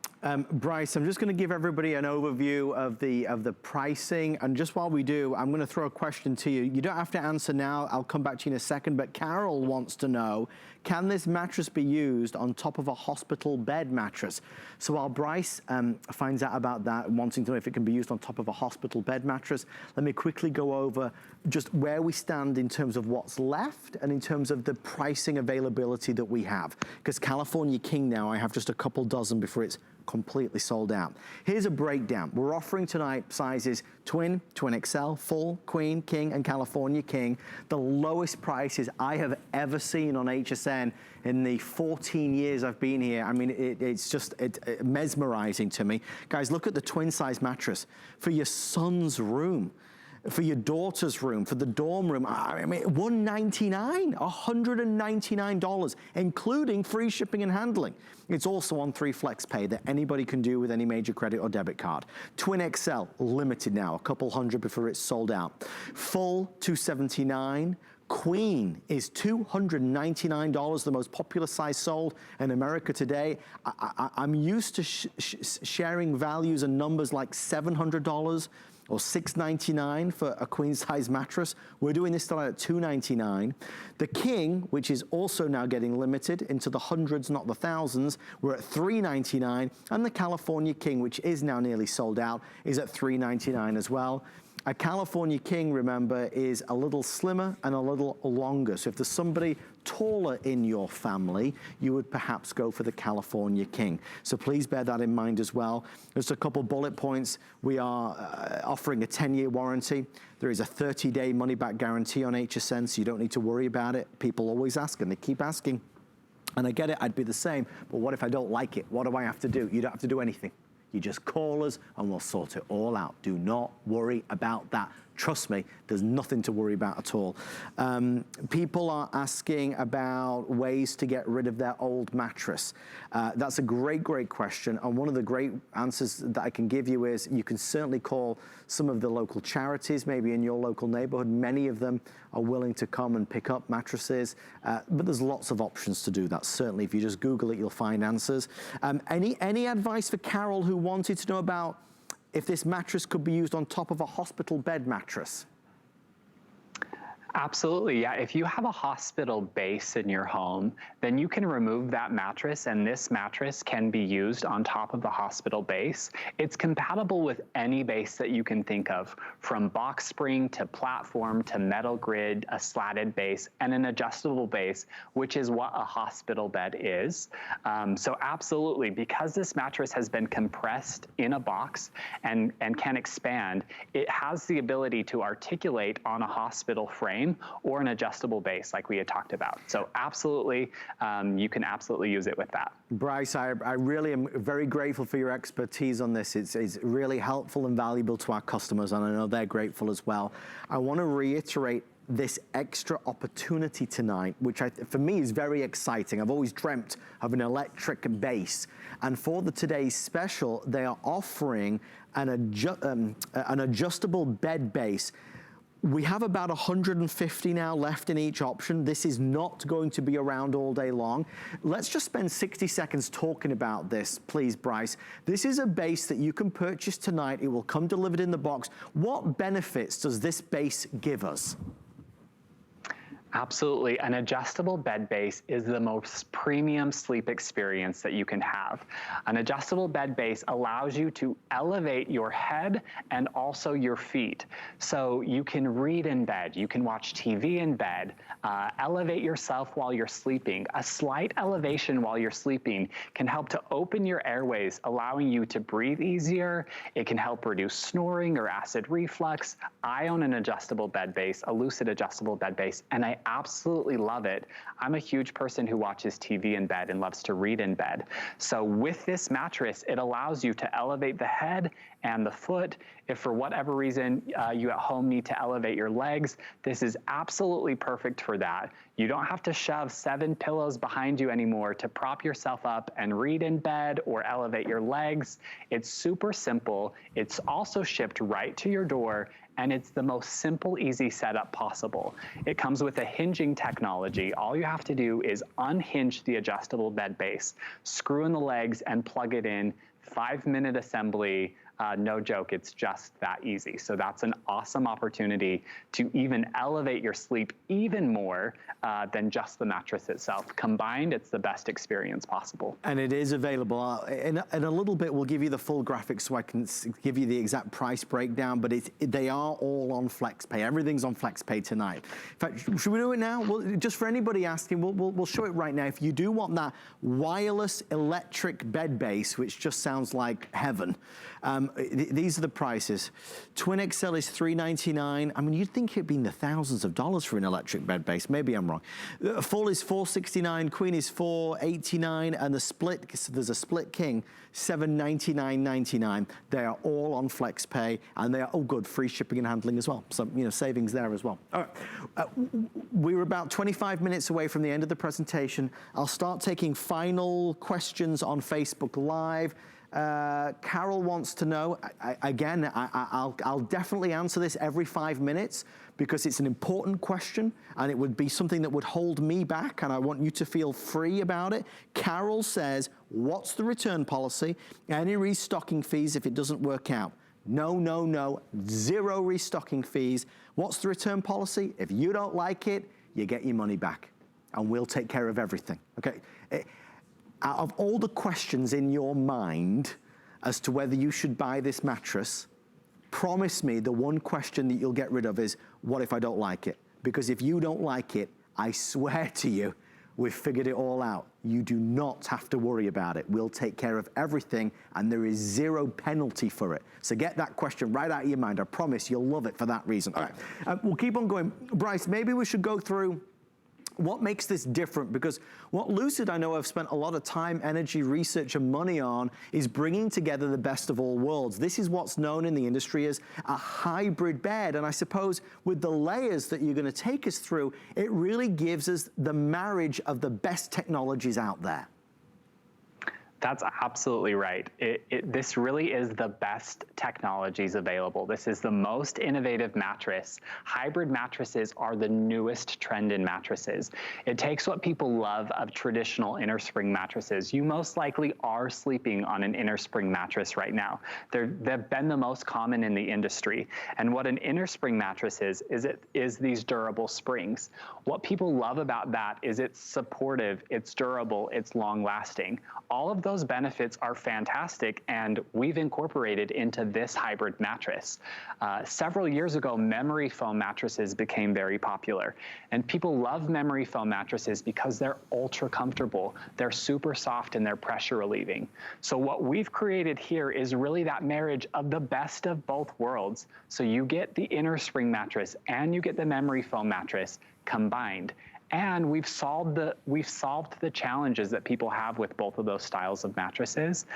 Speaker 1: Bryce, I'm just going to give everybody an overview of the pricing, and just while we do, I'm going to throw a question to you. You don't have to answer now, I'll come back to you in a second, but Carol wants to know, can this mattress be used on top of a hospital bed mattress? So while Bryce finds out about that, wanting to know if it can be used on top of a hospital bed mattress, let me quickly go over just where we stand in terms of what's left and in terms of the pricing availability that we have. Because California King now, I have just a couple dozen before it's completely sold out. Here's a breakdown. We're offering tonight sizes twin, twin XL, full, queen, king, and California King. The lowest prices I have ever seen on HSN in the 14 years I've been here. I mean, it's just mesmerizing to me. Guys, look at the twin size mattress for your son's room, for your daughter's room, for the dorm room. I mean, $199, including free shipping and handling. It's also on 3 flex pay that anybody can do with any major credit or debit card. Twin XL, limited now, a couple hundred before it's sold out. Full, $279. Queen is $299, the most popular size sold in America today. I'm used to sharing values and numbers like $700 or $699 for a queen size mattress. We're doing this still at $299. The King, which is also now getting limited into the hundreds, not the thousands, we're at $399. And the California King, which is now nearly sold out, is at $399 as well. A California King, remember, is a little slimmer and a little longer. So if there's somebody taller in your family, you would perhaps go for the California King. So please bear that in mind as well. Just a couple bullet points. We are offering a 10-year warranty. There is a 30-day money-back guarantee on HSN, so you don't need to worry about it. People always ask, and they keep asking. And I get it, I'd be the same, but what if I don't like it? What do I have to do? You don't have to do anything. You just call us and we'll sort it all out. Do not worry about that. Trust me, there's nothing to worry about at all. People are asking about ways to get rid of their old mattress. That's a great, great question. And one of the great answers that I can give you is you can certainly call some of the local charities, maybe in your local neighborhood. Many of them are willing to come and pick up mattresses, but there's lots of options to do that. Certainly, if you just Google it, you'll find answers. Any advice for Carol, who wanted to know about if this mattress could be used on top of a hospital bed mattress?
Speaker 2: Absolutely, yeah. If you have a hospital base in your home, then you can remove that mattress, and this mattress can be used on top of the hospital base. It's compatible with any base that you can think of, from box spring to platform to metal grid, a slatted base, and an adjustable base, which is what a hospital bed is. So absolutely, because this mattress has been compressed in a box and can expand, it has the ability to articulate on a hospital frame frame or an adjustable base like we had talked about. So absolutely, you can absolutely use it with that.
Speaker 1: Bryce, I really am very grateful for your expertise on this. It's really helpful and valuable to our customers, and I know they're grateful as well. I want to reiterate this extra opportunity tonight, which for me is very exciting. I've always dreamt of an electric base, and for today's special, they are offering an adjustable bed base. We have about 150 now left in each option. This is not going to be around all day long. Let's just spend 60 seconds talking about this, please, Bryce. This is a base that you can purchase tonight. It will come delivered in the box. What benefits does this base give us?
Speaker 2: Absolutely. An adjustable bed base is the most premium sleep experience that you can have. An adjustable bed base allows you to elevate your head and also your feet. So you can read in bed, you can watch TV in bed, elevate yourself while you're sleeping. A slight elevation while you're sleeping can help to open your airways, allowing you to breathe easier. It can help reduce snoring or acid reflux. I own an adjustable bed base, a LUCID adjustable bed base, and I absolutely love it. I'm a huge person who watches TV in bed and loves to read in bed. So with this mattress, it allows you to elevate the head and the foot. If for whatever reason you at home need to elevate your legs, this is absolutely perfect for that. You don't have to shove 7 pillows behind you anymore to prop yourself up and read in bed or elevate your legs. It's super simple. It's also shipped right to your door, and it's the most simple, easy setup possible. It comes with a hinging technology. All you have to do is unhinge the adjustable bed base, screw in the legs, and plug it in. 5-minute assembly. No joke, it's just that easy. So that's an awesome opportunity to even elevate your sleep even more than just the mattress itself. Combined, it's the best experience possible.
Speaker 1: And it is available. In a little bit, we'll give you the full graphics so I can give you the exact price breakdown, but they are all on FlexPay. Everything's on FlexPay tonight. In fact, should we do it now? Well, just for anybody asking, we'll show it right now. If you do want that wireless electric bed base, which just sounds like heaven, these are the prices. Twin XL is $399. I mean, you'd think it'd be in the thousands of dollars for an electric bed base. Maybe I'm wrong. Full is $469, Queen is $489, and the split, there's a split king, $799.99. They are all on FlexPay, and they are, oh good, free shipping and handling as well. So, you know, savings there as well. All right, we're about 25 minutes away from the end of the presentation. I'll start taking final questions on Facebook Live. Carol wants to know, I'll definitely answer this every 5 minutes because it's an important question and it would be something that would hold me back, and I want you to feel free about it. Carol says, what's the return policy? Any restocking fees if it doesn't work out? No, no, no, 0 restocking fees. What's the return policy? If you don't like it, you get your money back and we'll take care of everything, okay? Out of all the questions in your mind as to whether you should buy this mattress, promise me the one question that you'll get rid of is, what if I don't like it? Because if you don't like it, I swear to you, we've figured it all out. You do not have to worry about it. We'll take care of everything, and there is 0 penalty for it. So get that question right out of your mind. I promise you'll love it for that reason. All right, we'll keep on going. Bryce, maybe we should go through what makes this different, because what LUCID, I know I've spent a lot of time, energy, research, and money on, is bringing together the best of all worlds. This is what's known in the industry as a hybrid bed, and I suppose with the layers that you're going to take us through, it really gives us the marriage of the best technologies out there.
Speaker 2: That's absolutely right. This really is the best technologies available. This is the most innovative mattress. Hybrid mattresses are the newest trend in mattresses. It takes what people love of traditional inner spring mattresses. You most likely are sleeping on an inner spring mattress right now. They've been the most common in the industry. And what an inner spring mattress is these durable springs. What people love about that is it's supportive, it's durable, it's long lasting. All of those benefits are fantastic, and we've incorporated into this hybrid mattress. Several years ago, memory foam mattresses became very popular, and people love memory foam mattresses because they're ultra comfortable, they're super soft, and they're pressure relieving. So what we've created here is really that marriage of the best of both worlds. So you get the inner spring mattress and you get the memory foam mattress combined. And we've solved the challenges that people have with both of those styles of mattresses.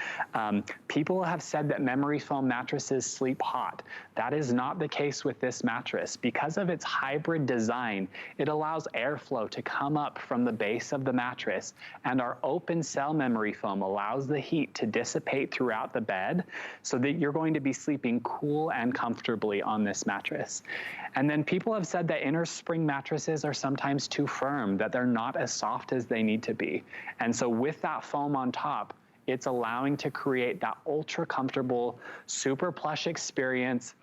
Speaker 2: People have said that memory foam mattresses sleep hot. That is not the case with this mattress. Because of its hybrid design, it allows airflow to come up from the base of the mattress, and our open cell memory foam allows the heat to dissipate throughout the bed so that you're going to be sleeping cool and comfortably on this mattress. And then people have said that inner spring mattresses are sometimes too firm, that they're not as soft as they need to be. And so with that foam on top, it's allowing to create that ultra comfortable, super plush experience.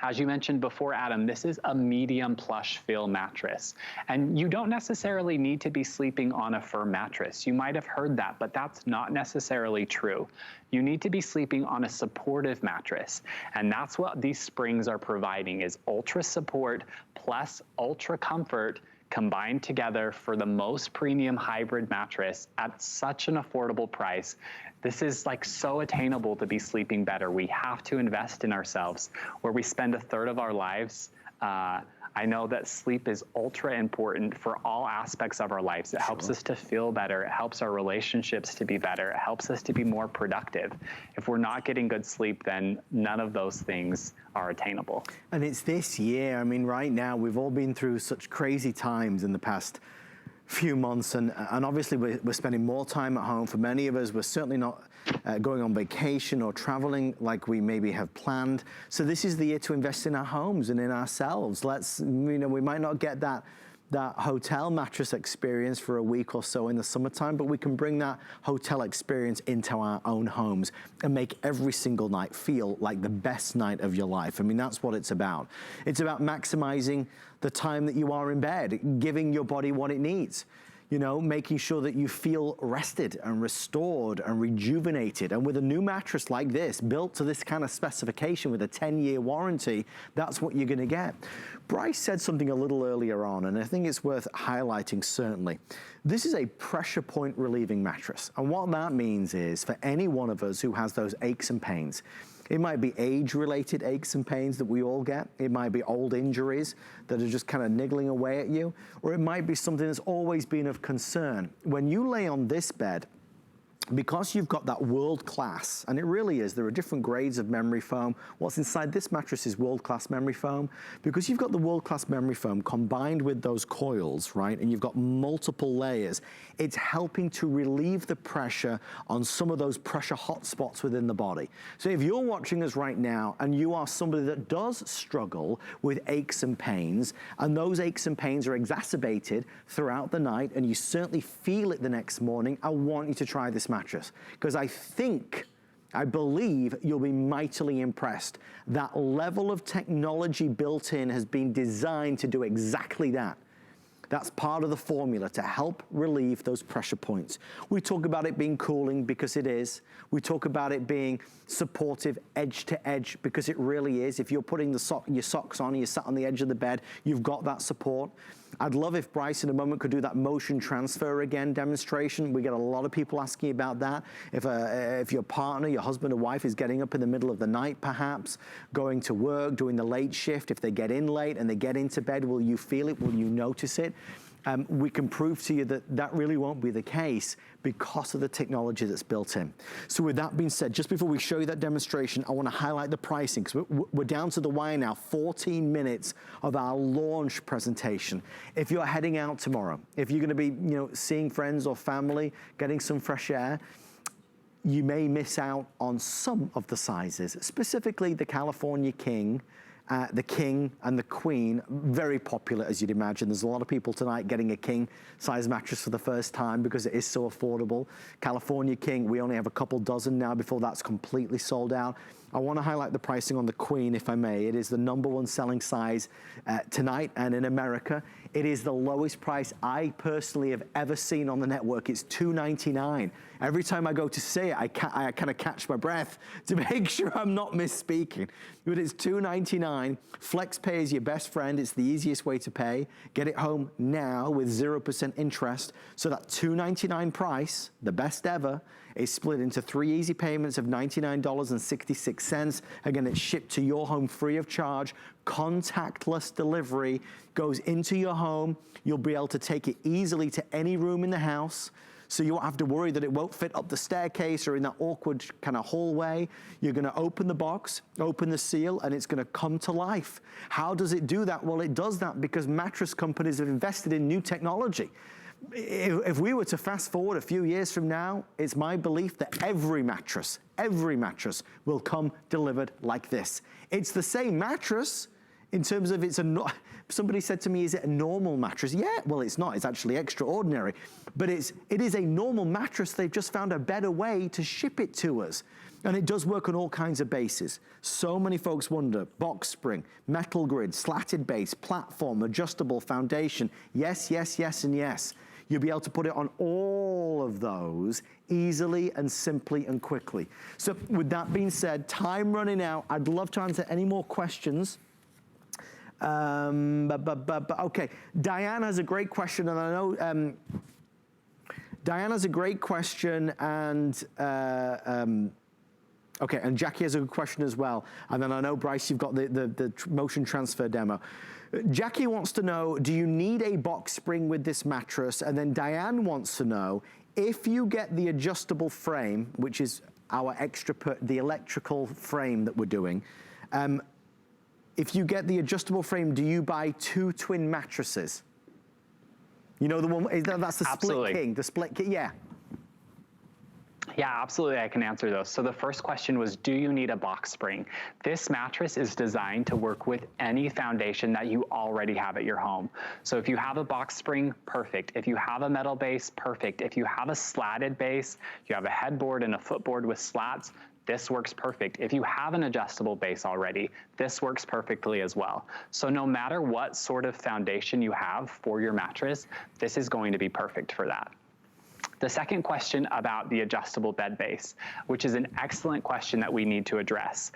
Speaker 2: As you mentioned before, Adam, this is a medium plush feel mattress. And you don't necessarily need to be sleeping on a firm mattress. You might have heard that, but that's not necessarily true. You need to be sleeping on a supportive mattress. And that's what these springs are providing, is ultra support plus ultra comfort combined together for the most premium hybrid mattress at such an affordable price. This is like so attainable to be sleeping better. We have to invest in ourselves. Where we spend a third of our lives, I know that sleep is ultra important for all aspects of our lives. It helps us to feel better. It helps our relationships to be better. It helps us to be more productive. If we're not getting good sleep, then none of those things are attainable.
Speaker 1: And it's this year. I mean, right now, we've all been through such crazy times in the past few months, and obviously we're spending more time at home. For many of us, we're certainly not going on vacation or traveling like we maybe have planned. So this is the year to invest in our homes and in ourselves. We might not get that hotel mattress experience for a week or so in the summertime, but we can bring that hotel experience into our own homes and make every single night feel like the best night of your life. I mean, that's what it's about. It's about maximizing the time that you are in bed, giving your body what it needs. You know, making sure that you feel rested and restored and rejuvenated. And with a new mattress like this, built to this kind of specification with a 10-year warranty, that's what you're gonna get. Bryce said something a little earlier on, and I think it's worth highlighting certainly. This is a pressure point relieving mattress. And what that means is, for any one of us who has those aches and pains, it might be age-related aches and pains that we all get. It might be old injuries that are just kind of niggling away at you, or it might be something that's always been of concern. When you lay on this bed, because you've got that world-class, and it really is, there are different grades of memory foam. What's inside this mattress is world-class memory foam. Because you've got the world-class memory foam combined with those coils, right, and you've got multiple layers, it's helping to relieve the pressure on some of those pressure hotspots within the body. So if you're watching us right now and you are somebody that does struggle with aches and pains, and those aches and pains are exacerbated throughout the night, and you certainly feel it the next morning, I want you to try this mattress, because I believe you'll be mightily impressed. That level of technology built in has been designed to do exactly that. That's part of the formula to help relieve those pressure points. We talk about it being cooling, because it is. We talk about it being supportive edge to edge, because it really is. If you're putting your socks on and you're sat on the edge of the bed, you've got that support. I'd love if Bryce in a moment could do that motion transfer again demonstration. We get a lot of people asking about that. If your partner, your husband or wife is getting up in the middle of the night perhaps, going to work, doing the late shift, if they get in late and they get into bed, will you feel it? Will you notice it? We can prove to you that that really won't be the case because of the technology that's built in. So with that being said, just before we show you that demonstration, I want to highlight the pricing, because we're down to the wire now, 14 minutes of our launch presentation. If you're heading out tomorrow, if you're going to be, seeing friends or family, getting some fresh air, you may miss out on some of the sizes, specifically the California King. The King and the Queen, very popular, as you'd imagine. There's a lot of people tonight getting a king size mattress for the first time because it is so affordable. California King, we only have a couple dozen now before that's completely sold out. I want to highlight the pricing on the Queen, if I may. It is the #1 selling size tonight and in America. It is the lowest price I personally have ever seen on the network. It's $299. Every time I go to say it, I kind of catch my breath to make sure I'm not misspeaking. But it's $299. FlexPay is your best friend. It's the easiest way to pay. Get it home now with 0% interest. So that $299 price, the best ever, is split into 3 easy payments of $99.66. Again, it's shipped to your home free of charge. Contactless delivery goes into your home. You'll be able to take it easily to any room in the house. So you won't have to worry that it won't fit up the staircase or in that awkward kind of hallway. You're gonna open the box, open the seal, and it's gonna come to life. How does it do that? Well, it does that because mattress companies have invested in new technology. If we were to fast forward a few years from now, it's my belief that every mattress will come delivered like this. It's the same mattress in terms of somebody said to me, is it a normal mattress? Yeah, well, it's not, it's actually extraordinary. But it is a normal mattress. They've just found a better way to ship it to us. And it does work on all kinds of bases. So many folks wonder, box spring, metal grid, slatted base, platform, adjustable foundation. Yes, yes, yes, and yes. You'll be able to put it on all of those easily and simply and quickly. So with that being said, time running out. I'd love to answer any more questions. Okay, Diane has a great question, and I know Diane has a great question, and okay, and Jackie has a good question as well. And then I know, Bryce, you've got the motion transfer demo. Jackie wants to know, do you need a box spring with this mattress? And then Diane wants to know, if you get the adjustable frame, which is our the electrical frame that we're doing, if you get the adjustable frame, do you buy 2 twin mattresses? You know the one, that's the
Speaker 2: Absolutely.
Speaker 1: Split King, the Split King, yeah.
Speaker 2: Yeah, absolutely, I can answer those. So the first question was, do you need a box spring? This mattress is designed to work with any foundation that you already have at your home. So if you have a box spring, perfect. If you have a metal base, perfect. If you have a slatted base, you have a headboard and a footboard with slats, this works perfect. If you have an adjustable base already, this works perfectly as well. So no matter what sort of foundation you have for your mattress, this is going to be perfect for that. The second question about the adjustable bed base, which is an excellent question that we need to address.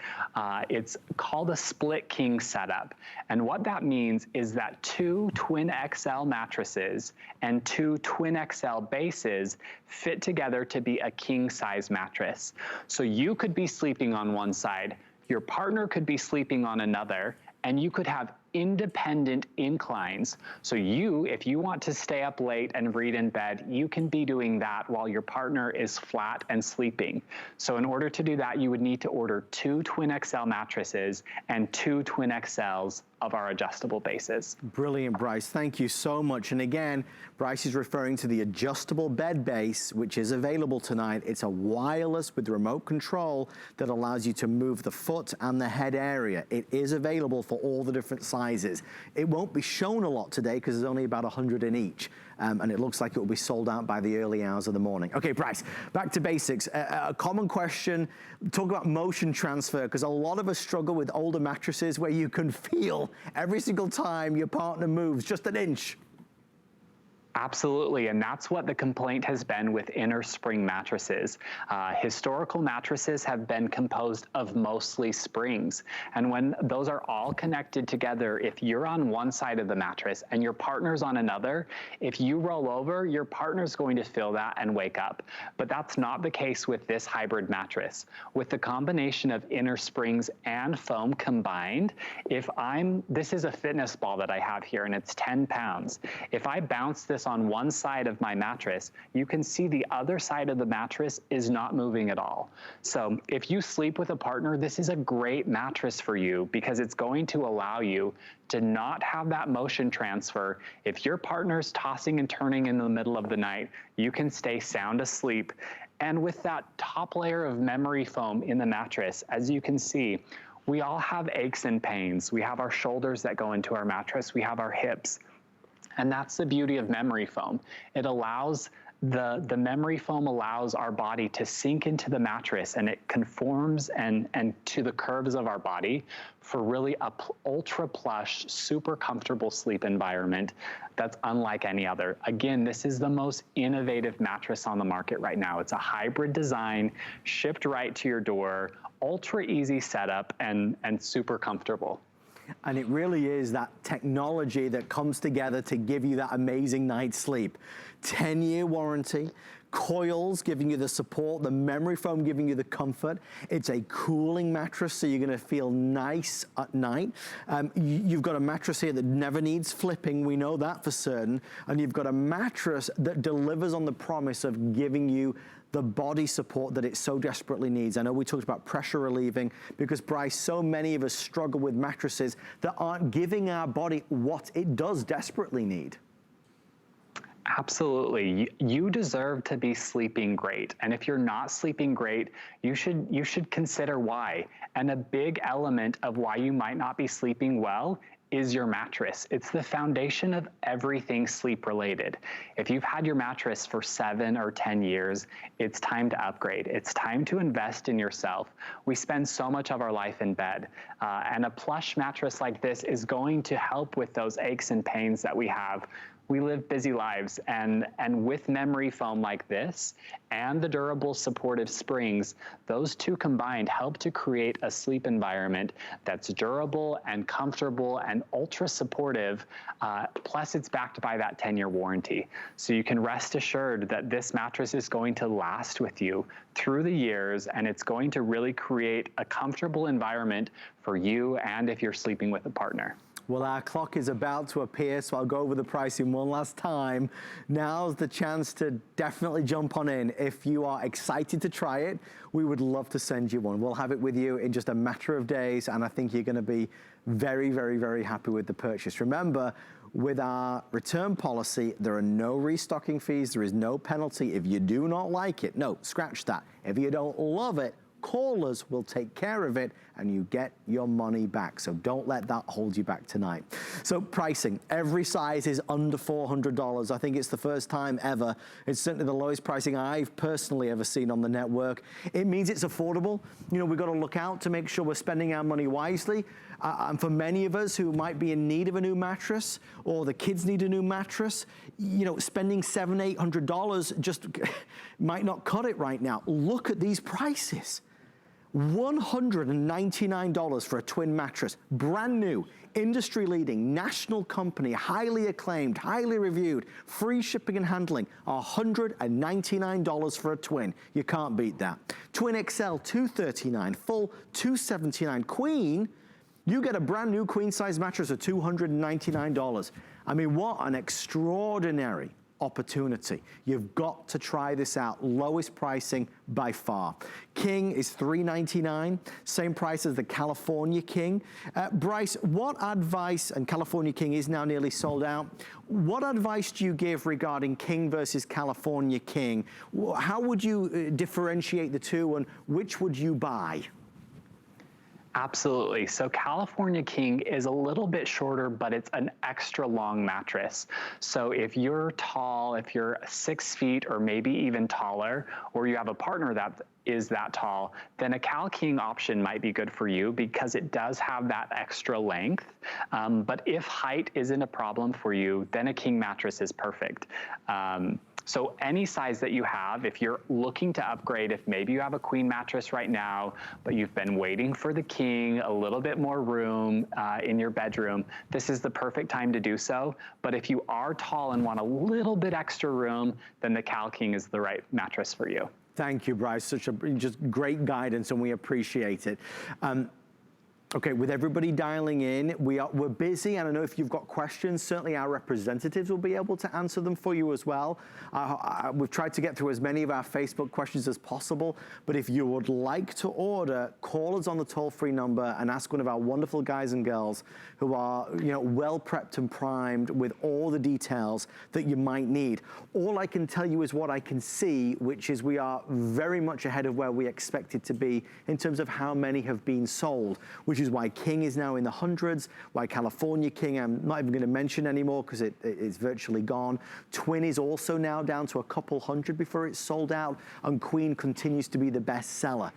Speaker 2: It's called a split king setup. And what that means is that 2 twin XL mattresses and 2 twin XL bases fit together to be a king size mattress. So you could be sleeping on one side, your partner could be sleeping on another, and you could have independent inclines. So if you want to stay up late and read in bed, you can be doing that while your partner is flat and sleeping. So in order to do that, you would need to order 2 twin XL mattresses and 2 twin XLs of our adjustable bases.
Speaker 1: Brilliant, Bryce. Thank you so much. And again, Bryce is referring to the adjustable bed base, which is available tonight. It's a wireless with remote control that allows you to move the foot and the head area. It is available for all the different sizes. It won't be shown a lot today because there's only about 100 in each. And it looks like it will be sold out by the early hours of the morning. Okay, Bryce, back to basics. A common question, talk about motion transfer, because a lot of us struggle with older mattresses where you can feel every single time your partner moves just an inch.
Speaker 2: Absolutely, and that's what the complaint has been with inner spring mattresses. Historical mattresses have been composed of mostly springs, and when those are all connected together, if you're on one side of the mattress and your partner's on another, if you roll over, your partner's going to feel that and wake up. But that's not the case with this hybrid mattress. With the combination of inner springs and foam combined, this is a fitness ball that I have here, and it's 10 pounds. If I bounce this on one side of my mattress, you can see the other side of the mattress is not moving at all. So if you sleep with a partner, this is a great mattress for you because it's going to allow you to not have that motion transfer. If your partner's tossing and turning in the middle of the night, you can stay sound asleep. And with that top layer of memory foam in the mattress, as you can see, we all have aches and pains. We have our shoulders that go into our mattress. We have our hips. And that's the beauty of memory foam. It allows The memory foam allows our body to sink into the mattress, and it conforms and to the curves of our body for really a ultra plush, super comfortable sleep environment that's unlike any other. Again, this is the most innovative mattress on the market right now. It's a hybrid design, shipped right to your door, ultra easy setup, and super comfortable.
Speaker 1: And it really is that technology that comes together to give you that amazing night's sleep. 10-year warranty, coils giving you the support, the memory foam giving you the comfort. It's a cooling mattress, so you're gonna feel nice at night. You've got a mattress here that never needs flipping, we know that for certain. And you've got a mattress that delivers on the promise of giving you the body support that it so desperately needs. I know we talked about pressure relieving, because Bryce, so many of us struggle with mattresses that aren't giving our body what it does desperately need.
Speaker 2: Absolutely. You deserve to be sleeping great. And if you're not sleeping great, you should consider why. And a big element of why you might not be sleeping well is your mattress. It's the foundation of everything sleep related. If you've had your mattress for 7 or 10 years, it's time to upgrade. It's time to invest in yourself. We spend so much of our life in bed, and a plush mattress like this is going to help with those aches and pains that we have. We live busy lives, and with memory foam like this and the durable supportive springs, those two combined help to create a sleep environment that's durable and comfortable and ultra supportive, plus it's backed by that 10-year warranty. So you can rest assured that this mattress is going to last with you through the years, and it's going to really create a comfortable environment for you and if you're sleeping with a partner.
Speaker 1: Well, our clock is about to appear, so I'll go over the pricing one last time. Now's the chance to definitely jump on in. If you are excited to try it, we would love to send you one. We'll have it with you in just a matter of days, and I think you're gonna be very, very, very happy with the purchase. Remember, with our return policy, there are no restocking fees, there is no penalty if you do not like it. No, scratch that. If you don't love it, callers will take care of it and you get your money back. So don't let that hold you back tonight. So pricing, every size is under $400. I think it's the first time ever. It's certainly the lowest pricing I've personally ever seen on the network. It means it's affordable. You know, we've got to look out to make sure we're spending our money wisely. And for many of us who might be in need of a new mattress, or the kids need a new mattress, you know, spending $700, $800 just might not cut it right now. Look at these prices. $199 for a twin mattress, brand new, industry leading, national company, highly acclaimed, highly reviewed, free shipping and handling, $199 for a twin. You can't beat that. Twin XL, $239, full, $279. Queen, you get a brand new queen size mattress at $299. I mean, what an extraordinary opportunity. You've got to try this out. Lowest pricing by far. King is $399, same price as the California King. Bryce, what advice, and California King is now nearly sold out, what advice do you give regarding King versus California King? How would you differentiate the two, and which would you buy?
Speaker 2: Absolutely. So California King is a little bit shorter, but it's an extra long mattress. So if you're tall, if you're 6 feet or maybe even taller, or you have a partner that is that tall, then a Cal King option might be good for you because it does have that extra length. But if height isn't a problem for you, then a King mattress is perfect. So any size that you have, if you're looking to upgrade, if maybe you have a queen mattress right now, but you've been waiting for the king, a little bit more room in your bedroom, this is the perfect time to do so. But if you are tall and want a little bit extra room, then the Cal King is the right mattress for you.
Speaker 1: Thank you, Bryce. Such a just great guidance, and we appreciate it. Okay, with everybody dialing in, we're busy, and I know if you've got questions, certainly our representatives will be able to answer them for you as well. We've tried to get through as many of our Facebook questions as possible, but if you would like to order, call us on the toll-free number and ask one of our wonderful guys and girls who are, you know, well prepped and primed with all the details that you might need. All I can tell you is what I can see, which is we are very much ahead of where we expected to be in terms of how many have been sold, which is is why King is now in the hundreds, why California King I'm not even going to mention anymore because it's virtually gone. Twin is also now down to a couple hundred before it's sold out, and Queen continues to be the best seller.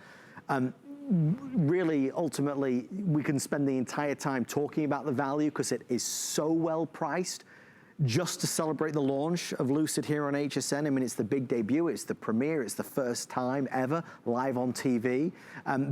Speaker 1: Really, ultimately, we can spend the entire time talking about the value because it is so well priced. Just to celebrate the launch of Lucid here on HSN. I mean, it's the big debut, it's the premiere, it's the first time ever live on TV.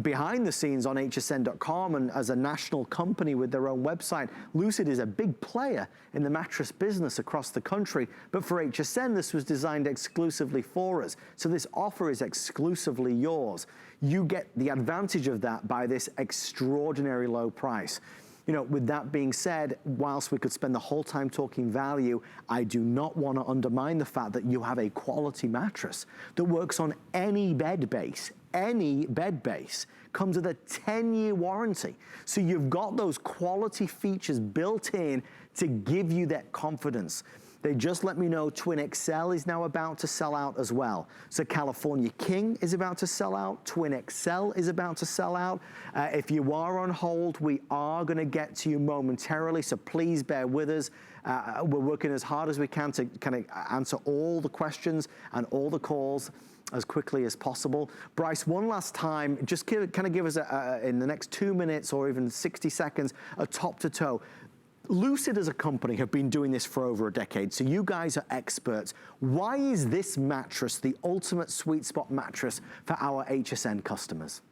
Speaker 1: Behind the scenes on hsn.com, and as a national company with their own website, Lucid is a big player in the mattress business across the country. But for HSN, this was designed exclusively for us. So this offer is exclusively yours. You get the advantage of that by this extraordinary low price. You know, with that being said, whilst we could spend the whole time talking value, I do not want to undermine the fact that you have a quality mattress that works on any bed base. Any bed base comes with a 10-year warranty. So you've got those quality features built in to give you that confidence. They just let me know Twin XL is now about to sell out as well. So California King is about to sell out. Twin XL is about to sell out. If you are on hold, we are going to get to you momentarily, so please bear with us. We're working as hard as we can to kind of answer all the questions and all the calls as quickly as possible. Bryce, one last time, just kind of give us, in the next 2 minutes or even 60 seconds, a top to toe. Lucid as a company have been doing this for over a decade, so you guys are experts. Why is this mattress the ultimate sweet spot mattress for our HSN customers?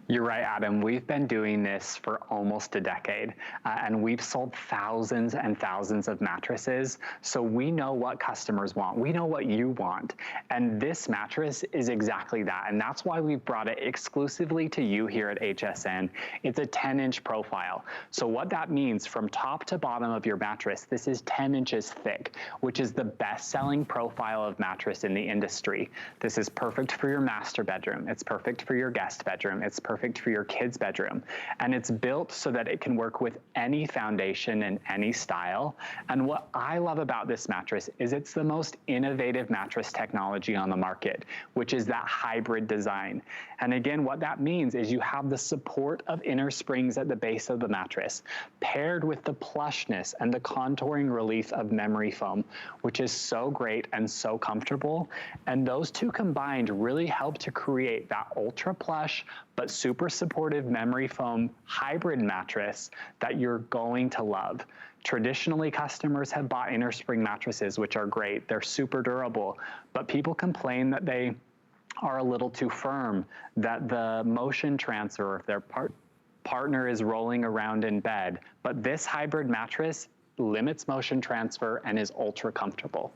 Speaker 2: You're right, Adam. We've been doing this for almost a decade, and we've sold thousands and thousands of mattresses. So we know what customers want. We know what you want. And this mattress is exactly that. And that's why we've brought it exclusively to you here at HSN. It's a 10-inch profile. So what that means, from top to bottom of your mattress, this is 10 inches thick, which is the best-selling profile of mattress in the industry. This is perfect for your master bedroom. It's perfect for your guest bedroom. It's perfect for your kids' bedroom. And it's built so that it can work with any foundation and any style. And what I love about this mattress is it's the most innovative mattress technology on the market, which is that hybrid design. And again, what that means is you have the support of inner springs at the base of the mattress, paired with the plushness and the contouring relief of memory foam, which is so great and so comfortable. And those two combined really help to create that ultra plush but super supportive memory foam hybrid mattress that you're going to love. Traditionally, customers have bought inner spring mattresses, which are great. They're super durable, but people complain that they are a little too firm, that the motion transfer of their partner is rolling around in bed. But this hybrid mattress limits motion transfer and is ultra comfortable.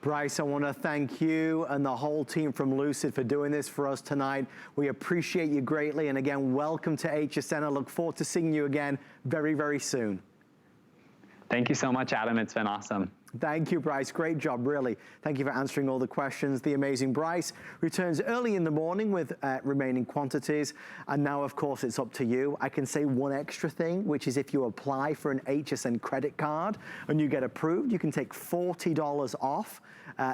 Speaker 1: Bryce, I want to thank you and the whole team from Lucid for doing this for us tonight. We appreciate you greatly. And again, welcome to HSN. I look forward to seeing you again very, very soon.
Speaker 2: Thank you so much, Adam. It's been awesome.
Speaker 1: Thank you, Bryce. Great job, really. Thank you for answering all the questions. The amazing Bryce returns early in the morning with remaining quantities. And now, of course, it's up to you. I can say one extra thing, which is if you apply for an HSN credit card and you get approved, you can take $40 off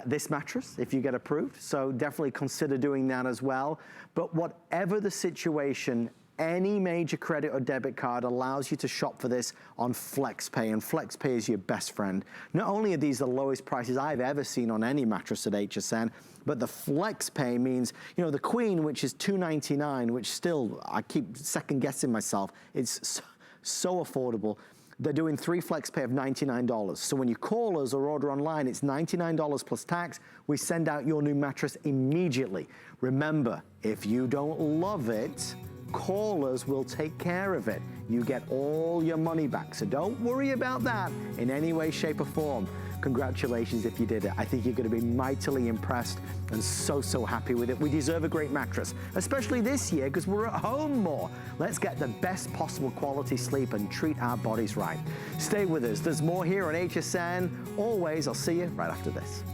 Speaker 1: this mattress if you get approved. So definitely consider doing that as well. But whatever the situation, any major credit or debit card allows you to shop for this on FlexPay, and FlexPay is your best friend. Not only are these the lowest prices I've ever seen on any mattress at HSN, but the FlexPay means, you know, the Queen, which is $299, which still, I keep second guessing myself, it's so affordable. They're doing 3 FlexPay of $99. So when you call us or order online, it's $99 plus tax. We send out your new mattress immediately. Remember, if you don't love it, callers will take care of it. You get all your money back. So don't worry about that in any way, shape, or form. Congratulations if you did it. I think you're going to be mightily impressed and so, so happy with it. We deserve a great mattress, especially this year because we're at home more. Let's get the best possible quality sleep and treat our bodies right. Stay with us. There's more here on HSN. Always, I'll see you right after this.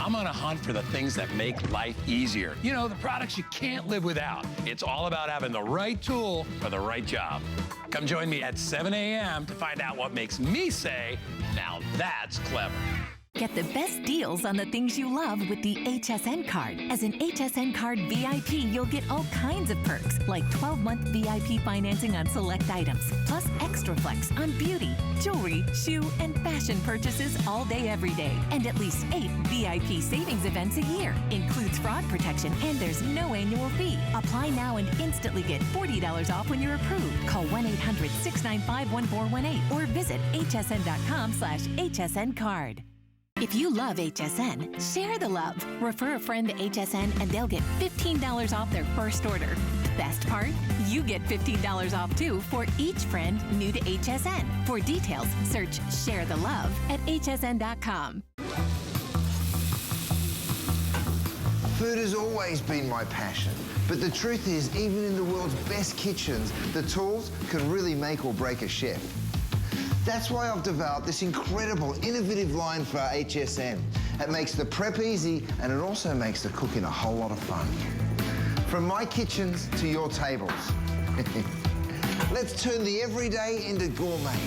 Speaker 3: I'm on a hunt for the things that make life easier. You know, the products you can't live without. It's all about having the right tool for the right job. Come join me at 7 a.m. to find out what makes me say, now that's clever.
Speaker 4: Get the best deals on the things you love with the HSN card. As an HSN card VIP, you'll get all kinds of perks, like 12-month VIP financing on select items, plus extra flex on beauty, jewelry, shoe, and fashion purchases all day, every day. And at least 8 VIP savings events a year. Includes fraud protection, and there's no annual fee. Apply now and instantly get $40 off when you're approved. Call 1-800-695-1418 or visit hsn.com/HSN card. If you love HSN, share the love. Refer a friend to HSN and they'll get $15 off their first order. Best part? You get $15 off too for each friend new to HSN. For details, search Share the Love at hsn.com.
Speaker 5: Food has always been my passion, but the truth is, even in the world's best kitchens, the tools can really make or break a chef. That's why I've developed this incredible, innovative line for HSN. It makes the prep easy, and it also makes the cooking a whole lot of fun. From my kitchens to your tables. Let's turn the everyday into gourmet.